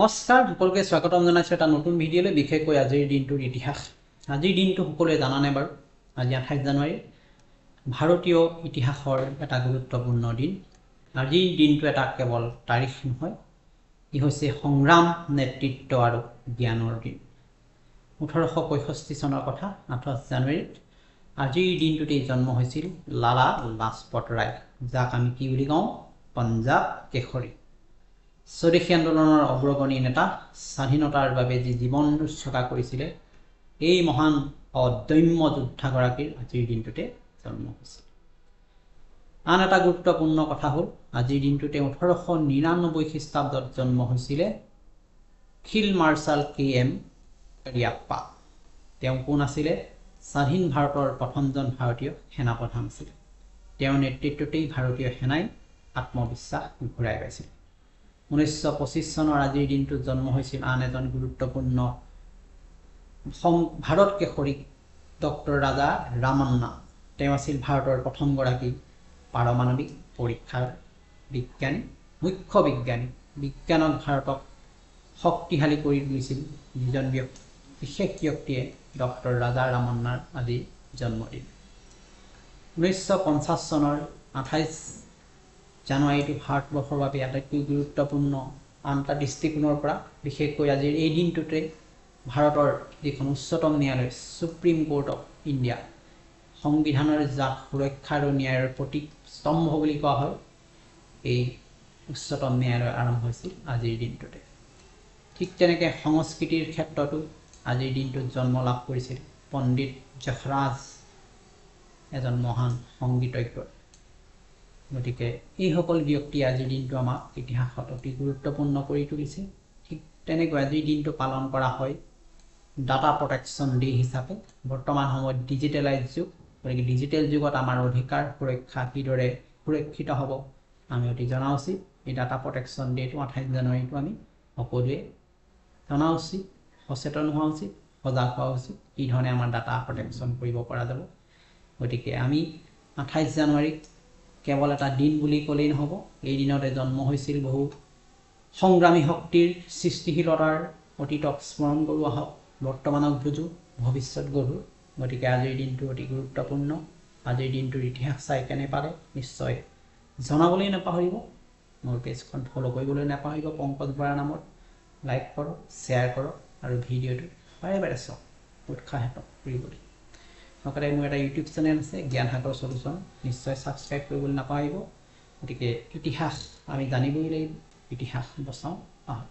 নমস্কাৰ সকলোকে স্বাগতম জনাইছোঁ এটা নতুন ভিডিঅ'লৈ বিশেষকৈ আজিৰ দিনটোৰ ইতিহাস। আজিৰ দিনটো সকলোৱে জানানে বাৰু? আজি 28 জানুৱাৰী ভাৰতীয় ইতিহাসৰ এটা গুৰুত্বপূৰ্ণ দিন। আজিৰ দিনটো এটা কেৱল তাৰিখ নহয়, ই হৈছে সংগ্ৰাম, নেতৃত্ব আৰু জ্ঞানৰ দিন। 1865 চনৰ কথা 28 জানুৱাৰীত আজিৰ দিনটোতেই জন্ম হৈছিল লালা লাজপত ৰায়, যাক আমি কি বুলি কওঁ? পঞ্জাৱ কেশৰী। স্বদেশী আন্দোলনৰ অগ্ৰগণী নেতা, স্বাধীনতাৰ বাবে যি জীৱন উৎসৰ্গা কৰিছিলে, এই মহান অদম্য যোদ্ধাগৰাকীৰ আজিৰ দিনটোতে জন্ম হৈছিল। আন এটা গুৰুত্বপূৰ্ণ কথা হ'ল আজিৰ দিনটোতে 1899 খ্ৰীষ্টাব্দত জন্ম হৈছিলে ফিল্ড মাৰ্শ্বাল KM কাৰিয়াপ্পা। তেওঁ কোন আছিলে? স্বাধীন ভাৰতৰ প্ৰথমজন ভাৰতীয় সেনাপ্ৰধান আছিলে। তেওঁৰ নেতৃত্বতেই ভাৰতীয় সেনাই আত্মবিশ্বাস ঘূৰাই পাইছিল। 1925 চনৰ আজিৰ দিনটোত জন্ম হৈছিল আন এজন গুৰুত্বপূৰ্ণ ভাৰত কেশৰী, ডক্টৰ ৰাজা ৰামান্না। তেওঁ আছিল ভাৰতৰ প্ৰথমগৰাকী পাৰমাণৱিক পৰীক্ষাৰ বিজ্ঞানী, মুখ্য বিজ্ঞানী। বিজ্ঞানক ভাৰতক শক্তিশালী কৰি তুলিছিল যিজন বিশেষ ব্যক্তিয়ে, ডক্টৰ ৰাজা ৰামান্নাৰ আজি জন্মদিন। 1950 চনৰ 28 জানুৱাৰীটো ভাৰতবৰ্ষৰ বাবে আটাইতকৈ গুৰুত্বপূৰ্ণ আন এটা দৃষ্টিকোণৰ পৰা। বিশেষকৈ আজিৰ এই দিনটোতে ভাৰতৰ যিখন উচ্চতম ন্যায়ালয়, সুপ্ৰিম কোৰ্ট অফ ইণ্ডিয়া, সংবিধানৰ যাক সুৰক্ষা আৰু ন্যায়ৰ প্ৰতীক স্তম্ভ বুলি কোৱা হয়, এই উচ্চতম ন্যায়ালয় আৰম্ভ হৈছিল আজিৰ দিনটোতে। ঠিক তেনেকৈ সংস্কৃতিৰ ক্ষেত্ৰতো আজিৰ দিনটোত জন্ম লাভ কৰিছিল পণ্ডিত যশৰাজ, এজন মহান সংগীতজ্ঞ। গতিকে এইসকল ব্যক্তিয়ে আজিৰ দিনটো আমাক ইতিহাসত অতি গুৰুত্বপূৰ্ণ কৰি তুলিছে। ঠিক তেনেকৈ আজিৰ দিনটো পালন কৰা হয় ডাটা প্ৰটেকশ্যন ডে হিচাপে। বৰ্তমান সময়ত ডিজিটেলাইজ যুগ, গতিকে ডিজিটেল যুগত আমাৰ অধিকাৰ সুৰক্ষা কিদৰে সুৰক্ষিত হ'ব আমি অতি জনা উচিত। এই ডাটা প্ৰটেকশ্যন ডেটো 28 জানুৱাৰীটো আমি সকলোৱে জনা উচিত, সচেতন হোৱা উচিত, সজাগ হোৱা উচিত, কি ধৰণে আমাৰ ডাটা প্ৰটেকশ্যন কৰিব পৰা যাব। গতিকে আমি 28 জানুৱাৰীক কেৱল এটা দিন বুলি ক'লেই নহ'ব, এই দিনতে জন্ম হৈছিল বহু সংগ্ৰামী শক্তিৰ সৃষ্টিশীলতাৰ অতীতক স্মৰণ কৰোৱা হওক, বৰ্তমানক বুজো, ভৱিষ্যত গঢ়ো। গতিকে আজিৰ দিনটো অতি গুৰুত্বপূৰ্ণ। আজিৰ দিনটোৰ ইতিহাস চাই কেনে পালে নিশ্চয় জনাবলৈ নাপাহৰিব। মোৰ পেজখন ফ'ল' কৰিবলৈ নাপাহৰিব পংকজ বৰা নামত। লাইক কৰক, শ্বেয়াৰ কৰক আৰু ভিডিঅ'টো বাৰে বাৰে চাওক উৎসাহিত কৰিবলৈ। লগতে মোৰ এটা ইউটিউব চেনেল আছে জ্ঞান সাগৰ চলিউশ্যন, নিশ্চয় ছাবস্ক্ৰাইব কৰিবলৈ নাপাহৰিব। গতিকে ইতিহাস আমি জানিবই লাগিব, ইতিহাস বচাওঁ আহক।